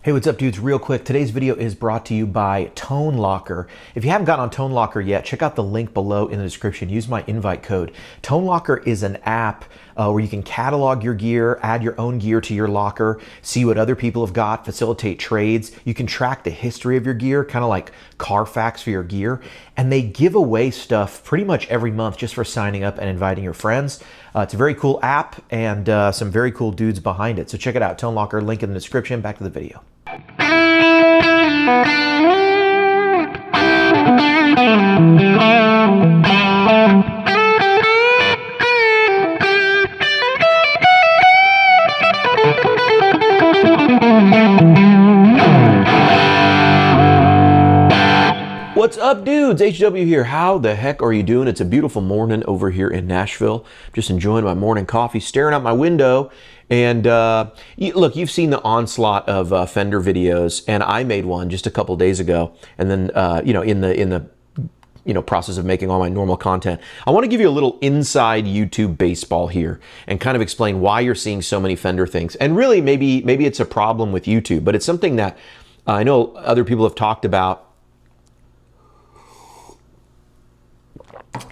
Hey, what's up, dudes? Real quick, today's video is brought to you by Tone Locker. If you haven't gotten on Tone Locker yet, check out the link below in the description. Use my invite code. Tone Locker is an app where you can catalog your gear, add your own gear to your locker, see what other people have got, facilitate trades. You can track the history of your gear, kind of like Carfax for your gear. And they give away stuff pretty much every month just for signing up and inviting your friends. It's a very cool app and some very cool dudes behind it. So check it out, Tone Locker, link in the description. Back to the video. What's up, dudes? HW here. How the heck are you doing? It's a beautiful morning over here in Nashville. Just enjoying my morning coffee, staring out my window. And look, you've seen the onslaught of Fender videos, and I made one just a couple days ago. And then, in the process of making all my normal content, I want to give you a little inside YouTube baseball here and kind of explain why you're seeing so many Fender things. And really, maybe it's a problem with YouTube, but it's something that I know other people have talked about.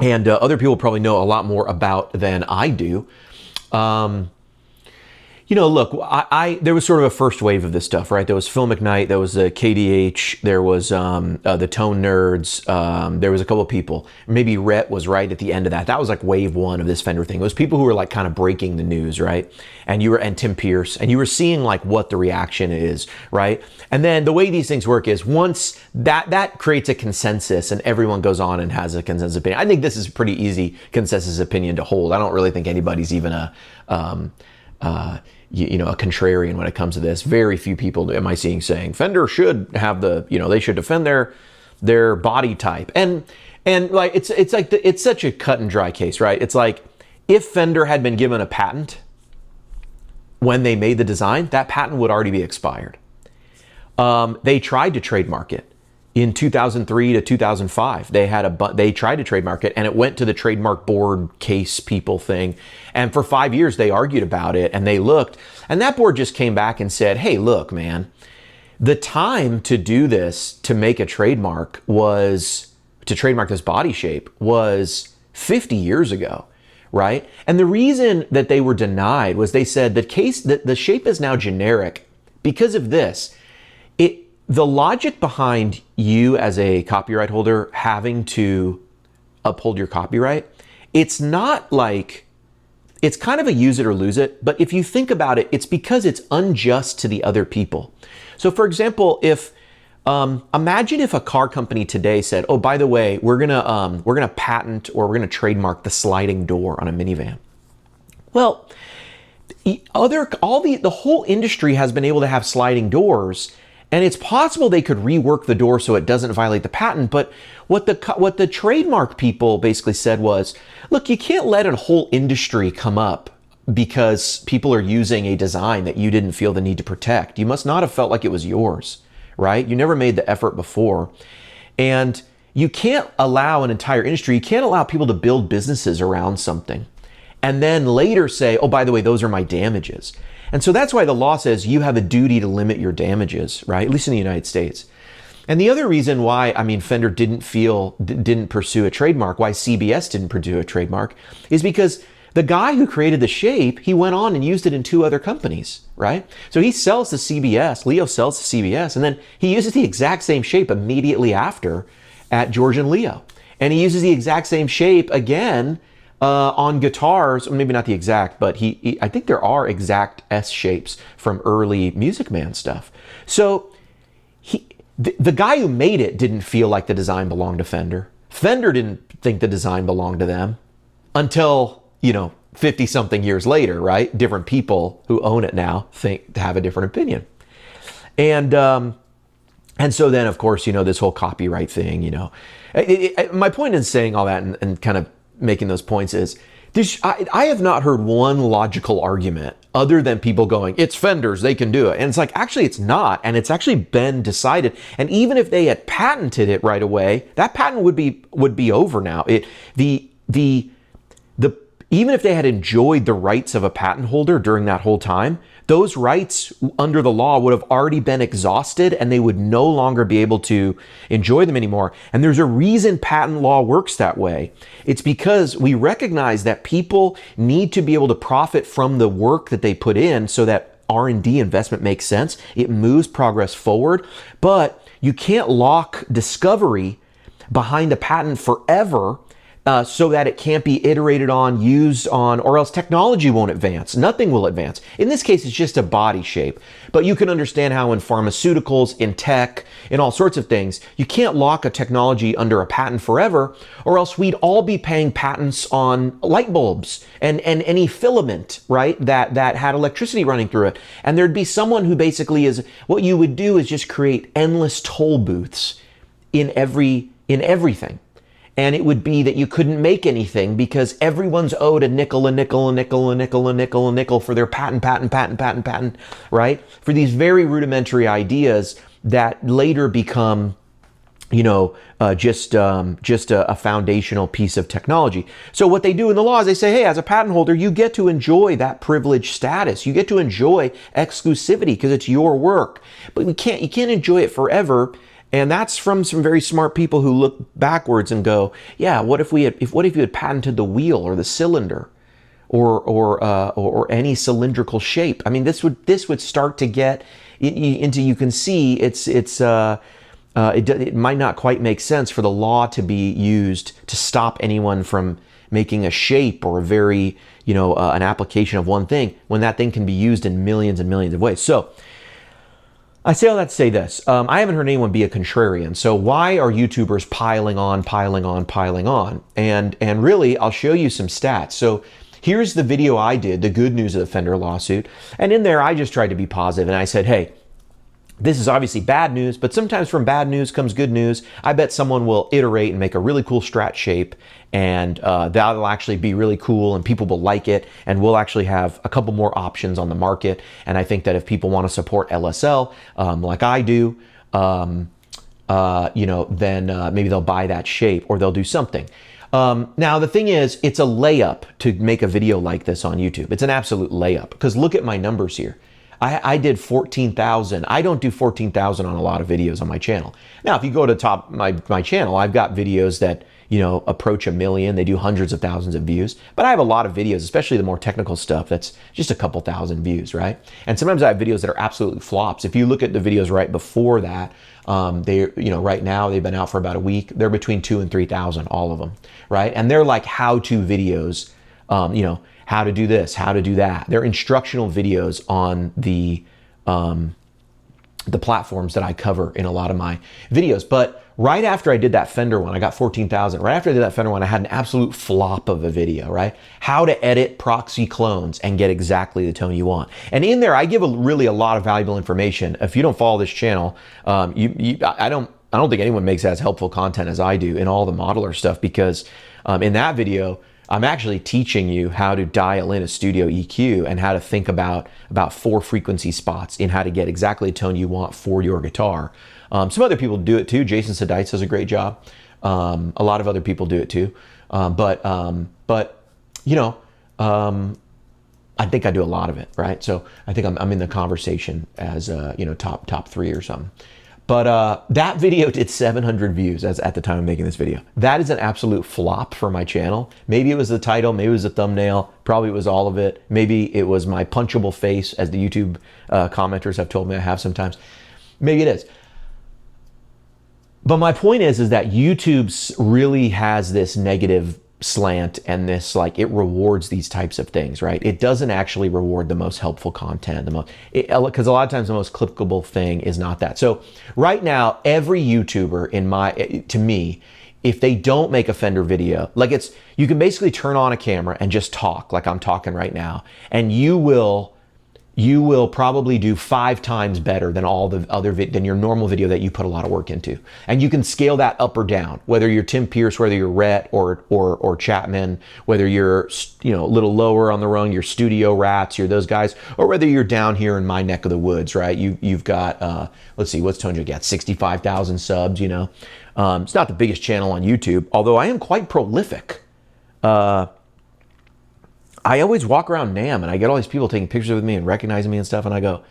And other people probably know a lot more about than I do. Look, there was sort of a first wave of this stuff, right? There was Phil McKnight, there was KDH, there was the Tone Nerds, there was a couple of people. Maybe Rhett was right at the end of that. That was like wave one of this Fender thing. It was people who were like kind of breaking the news, right? And Tim Pierce, and you were seeing like what the reaction is, right? And then the way these things work is once that creates a consensus and everyone goes on and has a consensus opinion. I think this is a pretty easy consensus opinion to hold. I don't really think anybody's even a contrarian when it comes to this. Very few people am I seeing saying Fender should have they should defend their body type. And like it's such a cut and dry case, right? It's like if Fender had been given a patent when they made the design, that patent would already be expired. They tried to trademark it in 2003 to 2005. They tried to trademark it, and it went to the trademark board case people thing. And for 5 years, they argued about it, and they looked, and that board just came back and said, hey, look, man, the time to do this, to make a trademark to trademark this body shape was 50 years ago, right? And the reason that they were denied was they said that the shape is now generic because of this. The logic behind you as a copyright holder having to uphold your copyright, it's not like, it's kind of a use it or lose it, but if you think about it, it's because it's unjust to the other people. So for example, if, imagine if a car company today said, oh, by the way, we're gonna patent or we're gonna trademark the sliding door on a minivan. Well, the whole industry has been able to have sliding doors. And it's possible they could rework the door so it doesn't violate the patent. But what the trademark people basically said was, look, you can't let a whole industry come up because people are using a design that you didn't feel the need to protect. You must not have felt like it was yours, right? You never made the effort before. And you can't allow an entire industry, you can't allow people to build businesses around something and then later say, oh, by the way, those are my damages. And so that's why the law says you have a duty to limit your damages, right? At least in the United States. And the other reason why, Fender didn't pursue a trademark, why CBS didn't pursue a trademark, is because the guy who created the shape, he went on and used it in 2 other companies, right? So he sells to CBS, Leo sells to CBS, and then he uses the exact same shape immediately after at George and Leo. And he uses the exact same shape again on guitars, maybe not the exact, but I think there are exact S shapes from early Music Man stuff. So the guy who made it didn't feel like the design belonged to Fender. Fender didn't think the design belonged to them until, 50 something years later, right? Different people who own it now have a different opinion. And so then, of course, this whole copyright thing, my point in saying all that and kind of making those points is I have not heard one logical argument other than people going, it's Fenders, they can do it. And it's like, actually it's not, and it's actually been decided. And even if they had patented it right away, that patent would be over now. even if they had enjoyed the rights of a patent holder during that whole time, those rights under the law would have already been exhausted and they would no longer be able to enjoy them anymore. And there's a reason patent law works that way. It's because we recognize that people need to be able to profit from the work that they put in so that R&D investment makes sense. It moves progress forward, but you can't lock discovery behind a patent forever so that it can't be iterated on, used on, or else technology won't advance. Nothing will advance. In this case, it's just a body shape. But you can understand how in pharmaceuticals, in tech, in all sorts of things, you can't lock a technology under a patent forever, or else we'd all be paying patents on light bulbs and any filament, right, that had electricity running through it. And there'd be someone who basically is, what you would do is just create endless toll booths in everything. And it would be that you couldn't make anything because everyone's owed a nickel, a nickel, a nickel, a nickel, a nickel, a nickel for their patent, right? For these very rudimentary ideas that later become, just a foundational piece of technology. So what they do in the law is they say, hey, as a patent holder, you get to enjoy that privileged status. You get to enjoy exclusivity because it's your work. But you can't enjoy it forever. And that's from some very smart people who look backwards and go, yeah, what if you had patented the wheel or the cylinder or any cylindrical shape? I mean, this would start to get into, you can see it might not quite make sense for the law to be used to stop anyone from making a shape or a very, an application of one thing when that thing can be used in millions and millions of ways. So I say all that to say this. I haven't heard anyone be a contrarian. So why are YouTubers piling on? And really, I'll show you some stats. So here's the video I did, the good news of the Fender lawsuit. And in there, I just tried to be positive. And I said, hey, this is obviously bad news, but sometimes from bad news comes good news. I bet someone will iterate and make a really cool Strat shape, and that'll actually be really cool and people will like it, and we'll actually have a couple more options on the market. And I think that if people want to support LSL like I do, then maybe they'll buy that shape or they'll do something. Now, the thing is, it's a layup to make a video like this on YouTube. It's an absolute layup because look at my numbers here. I did 14,000. I don't do 14,000 on a lot of videos on my channel. Now, if you go to my channel, I've got videos that, approach 1 million. They do hundreds of thousands of views. But I have a lot of videos, especially the more technical stuff, that's just a couple thousand views, right? And sometimes I have videos that are absolutely flops. If you look at the videos right before that, right now they've been out for about a week. They're between 2,000 and 3,000, all of them, right? And they're like how-to videos, how to do this, how to do that. They're instructional videos on the platforms that I cover in a lot of my videos. But right after I did that Fender one, I got 14,000. Right after I did that Fender one, I had an absolute flop of a video, right? How to edit proxy clones and get exactly the tone you want. And in there, I give really a lot of valuable information. If you don't follow this channel, I don't think anyone makes as helpful content as I do in all the modeler stuff, because in that video, I'm actually teaching you how to dial in a studio EQ and how to think about 4 frequency spots in how to get exactly the tone you want for your guitar. Some other people do it too. Jason Sedites does a great job. A lot of other people do it too. But I think I do a lot of it, right? So I think I'm in the conversation as top 3 or something. But that video did 700 views at the time of making this video. That is an absolute flop for my channel. Maybe it was the title, maybe it was the thumbnail, probably it was all of it. Maybe it was my punchable face, as the YouTube commenters have told me I have sometimes. Maybe it is. But my point is that YouTube really has this negative slant and this, like, it rewards these types of things, right? It doesn't actually reward the most helpful content, because a lot of times the most clickable thing is not that. So right now, every YouTuber to me, if they don't make a Fender video, you can basically turn on a camera and just talk like I'm talking right now, and you will probably do 5 times better than all the other than your normal video that you put a lot of work into. And you can scale that up or down, whether you're Tim Pierce, whether you're Rhett or Chapman, whether you're a little lower on the rung, you're Studio Rats, you're those guys, or whether you're down here in my neck of the woods, right? You've got let's see, what's tone you got? 65,000 subs. It's not the biggest channel on YouTube, although I am quite prolific. I always walk around NAMM and I get all these people taking pictures with me and recognizing me and stuff, and I go,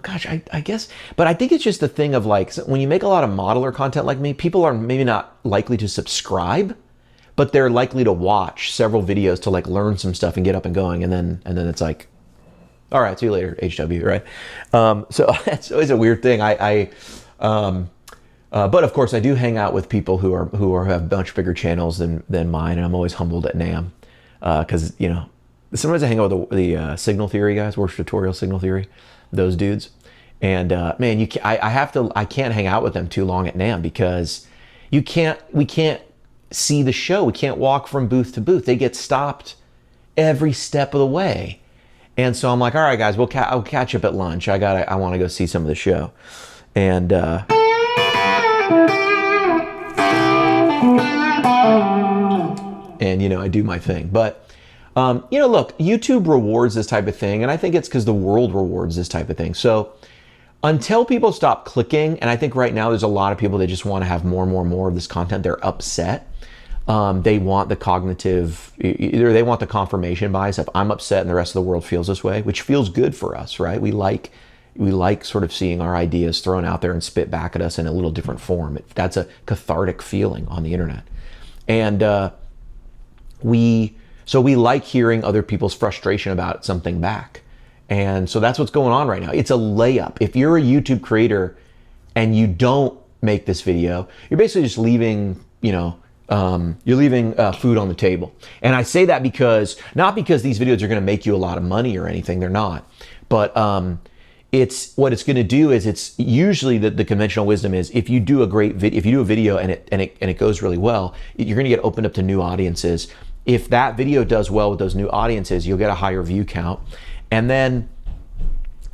gosh, I guess, but I think it's just the thing of like, when you make a lot of modeler content like me, people are maybe not likely to subscribe, but they're likely to watch several videos to like learn some stuff and get up and going, and then it's like, all right, see you later, HW, right? So it's always a weird thing. But of course, I do hang out with people who have much bigger channels than mine, and I'm always humbled at NAMM because sometimes I hang out with the Signal Theory guys, Worship Tutorial Signal Theory, those dudes, and man, I can't hang out with them too long at NAMM because we can't see the show. We can't walk from booth to booth. They get stopped every step of the way, and so I'm like, all right, guys, I'll catch up at lunch. I want to go see some of the show, and. And I do my thing, but look, YouTube rewards this type of thing, and I think it's because the world rewards this type of thing. So until people stop clicking, and I think right now there's a lot of people that just want to have more and more and more of this content. They're upset. They want the cognitive, either they want the confirmation bias of I'm upset and the rest of the world feels this way, which feels good for us, right? We like sort of seeing our ideas thrown out there and spit back at us in a little different form. That's a cathartic feeling on the internet. And we like hearing other people's frustration about something back. And so that's what's going on right now. It's a layup. If you're a YouTube creator and you don't make this video, you're basically just leaving, you're leaving food on the table. And I say that not because these videos are going to make you a lot of money or anything. They're not. But what it's going to do is, it's usually the conventional wisdom is, if you do a video and it goes really well, you're going to get opened up to new audiences. If that video does well with those new audiences, you'll get a higher view count. And then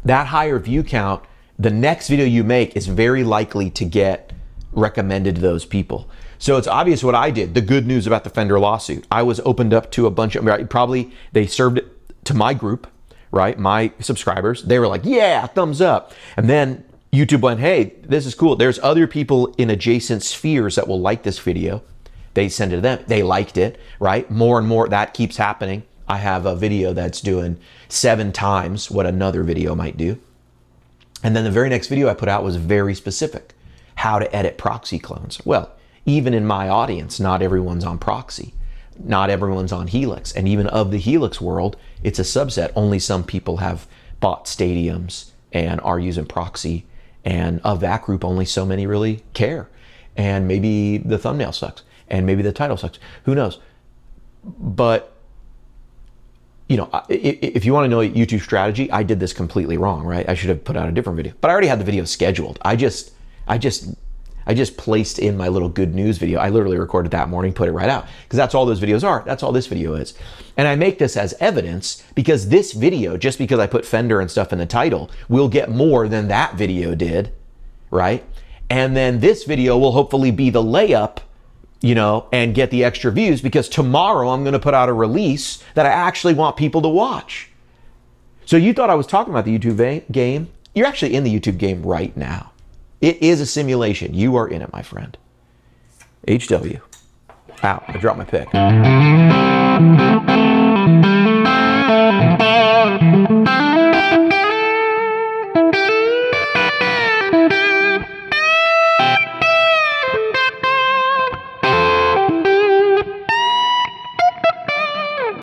that higher view count, the next video you make is very likely to get recommended to those people. So it's obvious what I did. The good news about the Fender lawsuit, I was opened up to a bunch of, they served it to my group, right? My subscribers, they were like, yeah, thumbs up. And then YouTube went, hey, this is cool. There's other people in adjacent spheres that will like this video. They send it to them. They liked it, right? More and more, that keeps happening. I have a video that's doing 7 times what another video might do. And then the very next video I put out was very specific. How to edit proxy clones. Well, even in my audience, not everyone's on proxy. Not everyone's on Helix. And even of the Helix world, it's a subset. Only some people have bought stadiums and are using proxy. And of that group, only so many really care. And maybe the thumbnail sucks. And maybe the title sucks. Who knows? But, if you want to know YouTube strategy, I did this completely wrong, right? I should have put out a different video. But I already had the video scheduled. I just placed in my little good news video. I literally recorded that morning, put it right out. Because that's all those videos are. That's all this video is. And I make this as evidence because this video, just because I put Fender and stuff in the title, will get more than that video did, right? And then this video will hopefully be the layup, and get the extra views, because tomorrow I'm going to put out a release that I actually want people to watch. So you thought I was talking about the YouTube game? You're actually in the YouTube game right now. It is a simulation. You are in it, my friend. HW. Ow, I dropped my pick.